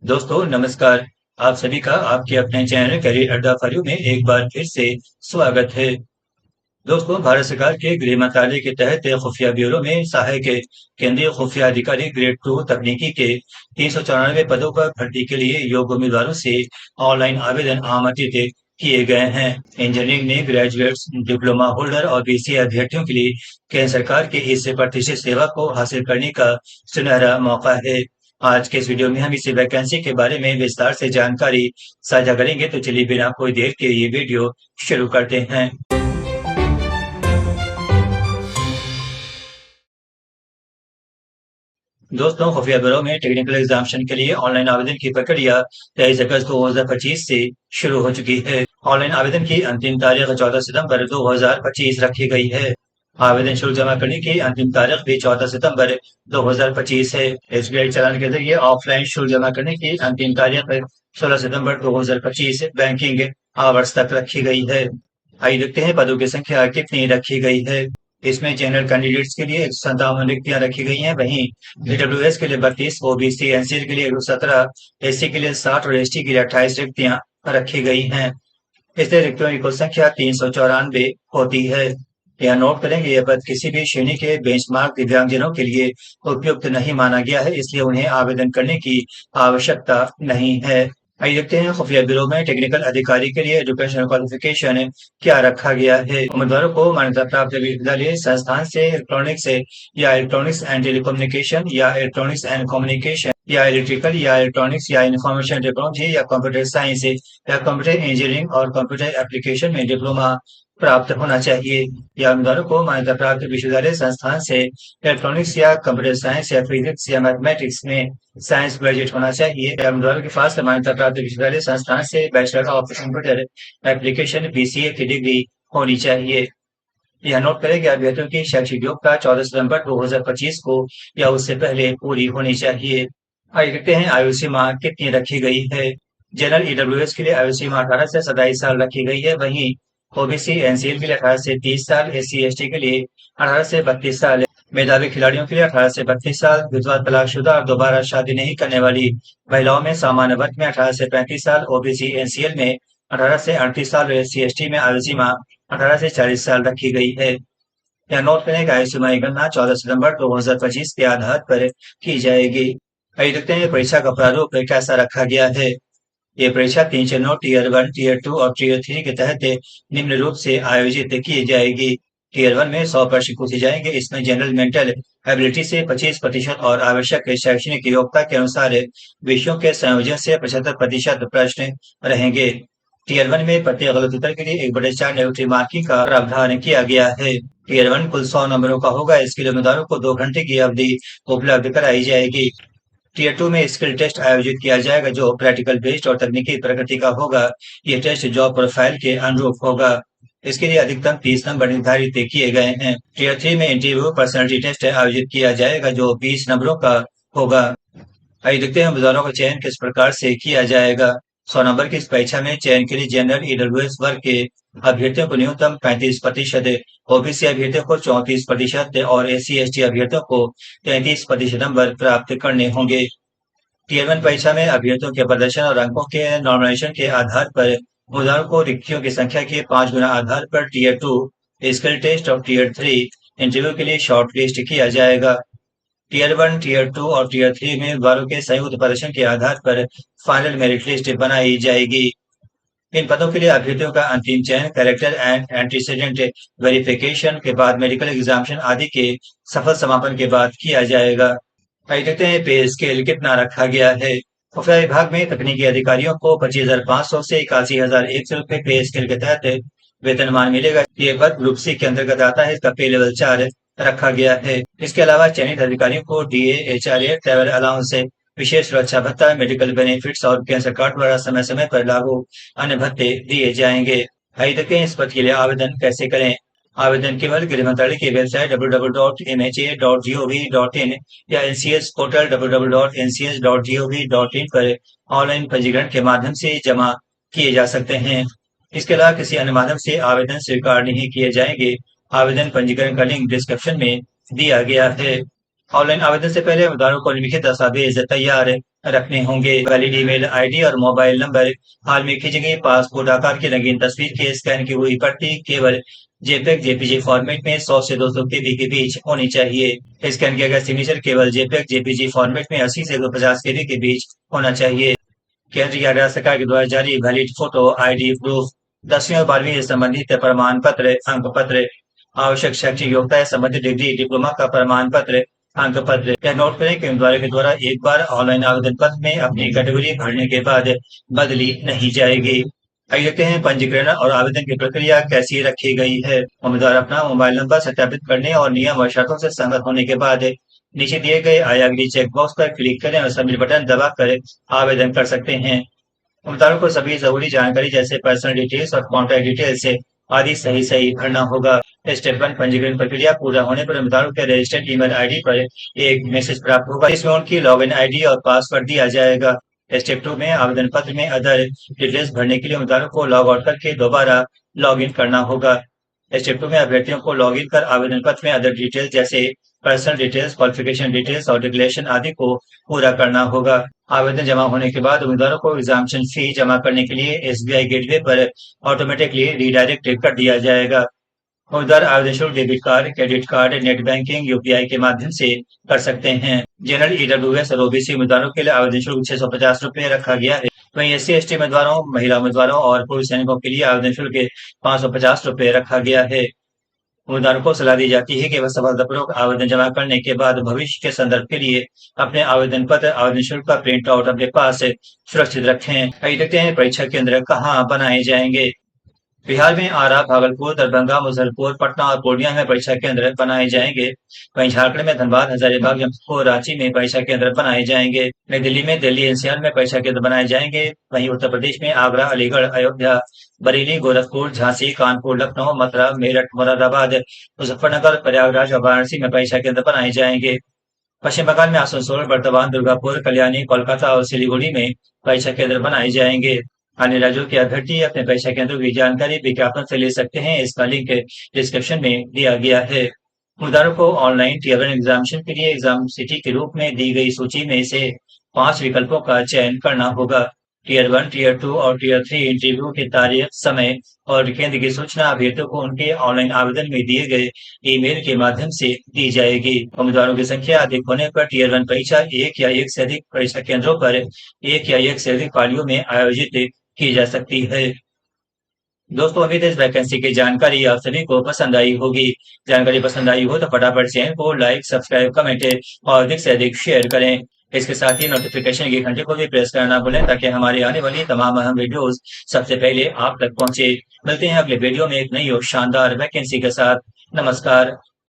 दोस्तों नमस्कार। आप सभी का आपके अपने चैनल करियर अड्डा फॉर यू में एक बार फिर से स्वागत है। दोस्तों, भारत सरकार के गृह मंत्रालय के तहत खुफिया ब्यूरो में सहायक केंद्रीय खुफिया अधिकारी ग्रेड 2 तकनीकी के 394 पदों पर भर्ती के लिए योग्य उम्मीदवारों से ऑनलाइन आवेदन आमंत्रित किए गए हैं। इंजीनियरिंग में ग्रेजुएट्स, डिप्लोमा होल्डर और बीसीए अभ्यर्थियों के लिए केंद्र सरकार की इस प्रतिष्ठित सेवा को हासिल करने का सुनहरा मौका है। आज के इस वीडियो में हम इस वैकेंसी के बारे में विस्तार से जानकारी साझा करेंगे, तो चलिए बिना कोई देर के ये वीडियो शुरू करते हैं। दोस्तों, खुफिया ब्यूरो में टेक्निकल एग्जामिनेशन के लिए ऑनलाइन आवेदन की प्रक्रिया 23 अगस्त 2025 से शुरू हो चुकी है। ऑनलाइन आवेदन की अंतिम तारीख 14 सितंबर 2025 रखी गई है। आवेदन शुल्क जमा करने की अंतिम तारीख भी 14 सितंबर 2025 है। एसबीआई चालान के जरिए ऑफलाइन शुल्क जमा करने की अंतिम तारीख 16 सितंबर 2025 बैंकिंग आवर्स तक रखी गई है। आइए देखते हैं पदों की संख्या कितनी रखी गई है। इसमें जनरल कैंडिडेट्स के लिए 157 रिक्तियां रखी गई हैं। वहीं ईडब्ल्यूएस के लिए 32, ओबीसी एनसीएल के लिए 117, एससी के लिए 60 और एसटी के लिए 28 रिक्तियां रखी गई हैं। इसलिए रिक्तियों की कुल संख्या 394 होती है। यह नोट करेंगे, यह पद किसी भी श्रेणी के बेंचमार्क दिव्यांगजनों के लिए उपयुक्त नहीं माना गया है, इसलिए उन्हें आवेदन करने की आवश्यकता नहीं है। आइए देखते हैं खुफिया ब्यूरो में टेक्निकल अधिकारी के लिए एजुकेशनल क्वालिफिकेशन क्या रखा गया है। उम्मीदवारों को मान्यता प्राप्त विश्वविद्यालय संस्थान से इलेक्ट्रॉनिक्स या इलेक्ट्रॉनिक्स एंड टेलीकम्युनिकेशन या इलेक्ट्रॉनिक्स एंड कम्युनिकेशन या इलेक्ट्रिकल या इलेक्ट्रॉनिक्स या इंफॉर्मेशन टेक्नोलॉजी या कंप्यूटर साइंस या कंप्यूटर इंजीनियरिंग और कंप्यूटर एप्लीकेशन में डिप्लोमा प्राप्त होना चाहिए। या उम्मीदवारों को मान्यता प्राप्त विश्वविद्यालय संस्थान से इलेक्ट्रॉनिक्स या कंप्यूटर साइंस या फिजिक्स या मैथमेटिक्स में साइंस ग्रेजुएट होना चाहिए। या उम्मीदवारों के पास मान्यता प्राप्त विश्वविद्यालय संस्थान से bachelor of computer application BCA की डिग्री होनी चाहिए। यह नोट करें कि अभ्यर्थियों की शैक्षिक योग्यता 14 सितंबर 2025 को या उससे पहले पूरी होनी चाहिए। आइए देखते हैं आयु सीमा कितनी रखी गई है। जनरल ईडब्ल्यूएस के लिए आयु सीमा 18 से 27 साल रखी गई है। वहीं ओबीसी एनसीएल के लिए 18 से 30 साल, एससी एसटी के लिए 18 से 32 साल, मेधावी खिलाड़ियों के लिए 18 से 32 साल, विधवा, तलाकशुदा और दोबारा शादी नहीं करने वाली महिलाओं में सामान्य वर्ग में 18 से 35 साल, ओबीसी एनसीएल में 18 से 38 साल और एससी एसटी में आयु सीमा 18 से 40 साल रखी गई है। यह नोट करें कि आयु सीमा की गणना 14 सितंबर 2025 के आधार पर की जाएगी। आइए देखते हैं परीक्षा का प्रारूप कैसा रखा गया है। ये परीक्षा 3 चरणों टीयर 1, टीयर 2 और टीयर 3 के तहत निम्न रूप से आयोजित की जाएगी। टीयर 1 में 100 प्रश्न पूछे जाएंगे। इसमें जनरल मेंटल एबिलिटी से 25% और आवश्यक शैक्षणिक योग्यता के अनुसार विषयों के संयोजन से 75% प्रश्न रहेंगे। टीयर 1 में प्रत्येक गलत उत्तर के लिए 1/4 नेगेटिव मार्किंग का प्रावधान किया गया है। टीयर 1 कुल 100 नंबरों का होगा। इसके लिए उम्मीदवारों को 2 घंटे की अवधि उपलब्ध कराई जाएगी। टीयर 2 में स्किल टेस्ट आयोजित किया जाएगा, जो प्रैक्टिकल बेस्ड और तकनीकी प्रकृति का होगा। ये टेस्ट जॉब प्रोफाइल के अनुरूप होगा। इसके लिए अधिकतम 30 नंबर निर्धारित किए गए हैं। टीयर 3 में इंटरव्यू पर्सनालिटी टेस्ट आयोजित किया जाएगा, जो 20 नंबरों का होगा। आइए देखते हैं उम्मीदवारों का चयन किस प्रकार से किया जाएगा। 100 नंबर की इस परीक्षा में चयन के लिए जनरल ईडब्ल्यूएस वर्ग के अभ्यर्थियों को न्यूनतम 35%, ओबीसी अभ्यर्थियों को 34% और एससी एसटी अभ्यर्थियों को 33% नंबर प्राप्त करने होंगे। टीयर 1 परीक्षा में अभ्यर्थियों के प्रदर्शन और अंकों के नॉर्मलाइजेशन के आधार पर उम्मीदवारों को रिक्तियों की संख्या के 5 गुना आधार पर टीयर 2 स्किल टेस्ट और टीयर 3 इंटरव्यू के लिए शॉर्ट लिस्ट किया जाएगा। टीयर 1, टीयर 2 और टीयर 3 में उम्मीदवारों के संयुक्त प्रदर्शन के आधार पर फाइनल मेरिट लिस्ट बनाई जाएगी। इन पदों के लिए अभ्यर्थियों का अंतिम चयन कैरेक्टर एंड एंटीसीडेंट वेरिफिकेशन के बाद मेडिकल एग्जामिनेशन आदि के सफल समापन के बाद किया जाएगा। आइए देखते हैं पे स्केल कितना रखा गया है। खुफिया विभाग में तकनीकी अधिकारियों को 25,500 से 81,100 रुपए पे स्केल के तहत वेतनमान मिलेगा। ये पद ग्रुप सी के अंतर्गत आता है। इसका पे लेवल 4 रखा गया है। इसके अलावा चयनित अधिकारियों को डीए, एचआरए, ट्रैवल अलाउंस, विशेष सुरक्षा भत्ता, मेडिकल बेनिफिट्स और केंद्र सरकार द्वारा समय समय पर लागू अन्य भत्ते दिए जाएंगे। आइए देखें इस पद के लिए आवेदन कैसे करें। आवेदन केवल गृह मंत्रालय की वेबसाइट www.mha.gov.in या एनसीएस पोर्टल www.ncs.gov.in पर ऑनलाइन पंजीकरण के माध्यम से जमा किए जा सकते हैं। इसके अलावा किसी अन्य माध्यम से आवेदन स्वीकार नहीं किए जाएंगे। आवेदन पंजीकरण का लिंक डिस्क्रिप्शन में दिया गया है। ऑनलाइन आवेदन से पहले उम्मीदवारों को निम्नलिखित दस्तावेज तैयार रखने होंगे। वैलिड ईमेल आईडी और मोबाइल नंबर, हाल में खींची गई पासपोर्ट आकार की रंगीन तस्वीर की स्कैन की हुई प्रति केवल जेपीईजी जेपीजी फॉर्मेट में 100 से 200 केबी के बीच होनी चाहिए। स्कैन किया गया सिग्नेचर केवल जेपीईजी जेपीजी फॉर्मेट में 80 से 250 केबी के बीच होना चाहिए। केंद्र या राज्य सरकार के द्वारा जारी वैलिड फोटो आईडी प्रूफ, 10वीं और 12वीं से संबंधित प्रमाण पत्र, अंक पत्र, आवश्यक शैक्षिक योग्यता या संबंधित डिग्री डिप्लोमा का प्रमाण पत्र, अंक पत्र। यह नोट करें कि उम्मीदवारों के द्वारा एक बार ऑनलाइन आवेदन पत्र में अपनी कैटेगरी भरने के बाद बदली नहीं जाएगी। आइए देखते हैं पंजीकरण और आवेदन की प्रक्रिया कैसी रखी गई है। उम्मीदवार अपना मोबाइल नंबर सत्यापित करने और नियम और शर्तों से सहमत होने के बाद नीचे दिए गए आई एग्री चेक बॉक्स पर क्लिक करें और सबमिट बटन दबाकर आवेदन कर सकते हैं। उम्मीदवारों को सभी जरूरी जानकारी जैसे पर्सनल डिटेल्स और कॉन्टैक्ट डिटेल्स आदि सही सही भरना होगा। स्टेप 1 पंजीकरण प्रक्रिया पूरा होने पर उम्मीदवारों के रजिस्टर्ड ईमेल आईडी पर एक मैसेज प्राप्त होगा, इसमें उनकी लॉगिन आईडी और पासवर्ड दिया जाएगा। स्टेप 2 में आवेदन पत्र में अदर डिटेल्स भरने के लिए उम्मीदवारों को लॉग आउट करके दोबारा लॉग इन करना होगा। स्टेप 2 में अभ्यर्थियों को लॉग इन कर आवेदन पत्र में अदर डिटेल्स जैसे पर्सनल डिटेल्स, क्वालिफिकेशन डिटेल्स और डिक्लेरेशन आदि को पूरा करना होगा। आवेदन जमा होने के बाद उम्मीदवारों को एग्जामिनेशन फी जमा करने के लिए एसबीआई गेटवे पर ऑटोमेटिकली रिडायरेक्ट कर दिया जाएगा। उम्मीदवार आवेदन शुल्क debit card, credit card, net banking, UPI के माध्यम से कर सकते हैं। जनरल ईडब्ल्यूएस और ओबीसी उम्मीदवारों के लिए आवेदन शुल्क 650 रुपये रखा गया है। वहीं एससी एसटी उम्मीदवारों, महिला उम्मीदवारों और पूर्व सैनिकों के लिए आवेदन शुल्क 550 रुपये रखा गया है। उम्मीदवारों को सलाह दी जाती है कि वह सफलतापूर्वक आवेदन जमा करने के बाद भविष्य के संदर्भ के लिए अपने आवेदन पत्र, आवेदन शुल्क का प्रिंट आउट अपने पास सुरक्षित रखें। आइए देखते हैं परीक्षा केंद्र कहाँ बनाए जाएंगे। बिहार में आरा, भागलपुर, दरभंगा, मुजफ्फरपुर, पटना और पूर्णिया में परीक्षा केंद्र बनाए जाएंगे। वहीं झारखंड में धनबाद, हजारीबाग, जमशेदपुर, रांची में परीक्षा केंद्र बनाए जाएंगे। नई दिल्ली में दिल्ली एनसीआर में परीक्षा केंद्र बनाए जाएंगे। वहीं उत्तर प्रदेश में आगरा, अलीगढ़, अयोध्या, बरेली, गोरखपुर, झांसी, कानपुर, लखनऊ, मथुरा, मेरठ, मुरादाबाद, मुजफ्फरनगर, प्रयागराज और वाराणसी में परीक्षा केंद्र बनाए जाएंगे। पश्चिम बंगाल में आसनसोल, बर्धमान, दुर्गापुर, कल्याणी, कोलकाता और सिलीगुड़ी में परीक्षा केंद्र बनाए जाएंगे। अन्य राज्यों के अभ्यर्थी अपने परीक्षा केंद्रों की जानकारी विज्ञापन से ले सकते हैं। इसका लिंक डिस्क्रिप्शन में दिया गया है। उम्मीदवारों को ऑनलाइन टीयर 1 एग्जामिनेशन के लिए एग्जाम सिटी के रूप में दी गई सूची में से 5 विकल्पों का चयन करना होगा। टीयर 1, टीयर 2 और टीयर 3 इंटरव्यू की तारीख, समय और केंद्र की सूचना अभ्यर्थियों को उनके ऑनलाइन आवेदन में दिए गए ईमेल के माध्यम से दी जाएगी। उम्मीदवारों की संख्या अधिक होने पर टीयर 1 परीक्षा एक या एक से अधिक परीक्षा केंद्रों पर एक या एक से अधिक पालियों में आयोजित की जा सकती है। दोस्तों, अभी इस वैकेंसी की जानकारी आप सभी को पसंद आई होगी। जानकारी पसंद आई हो तो फटाफट चैनल को लाइक, सब्सक्राइब, कमेंट और अधिक से अधिक शेयर करें। इसके साथ ही नोटिफिकेशन की घंटे को भी प्रेस करना ना भूलें ताकि हमारी आने वाली तमाम अहम वीडियोस सबसे पहले आप तक पहुंचे। मिलते हैं अगले वीडियो में एक नई और शानदार वैकेंसी के साथ। नमस्कार।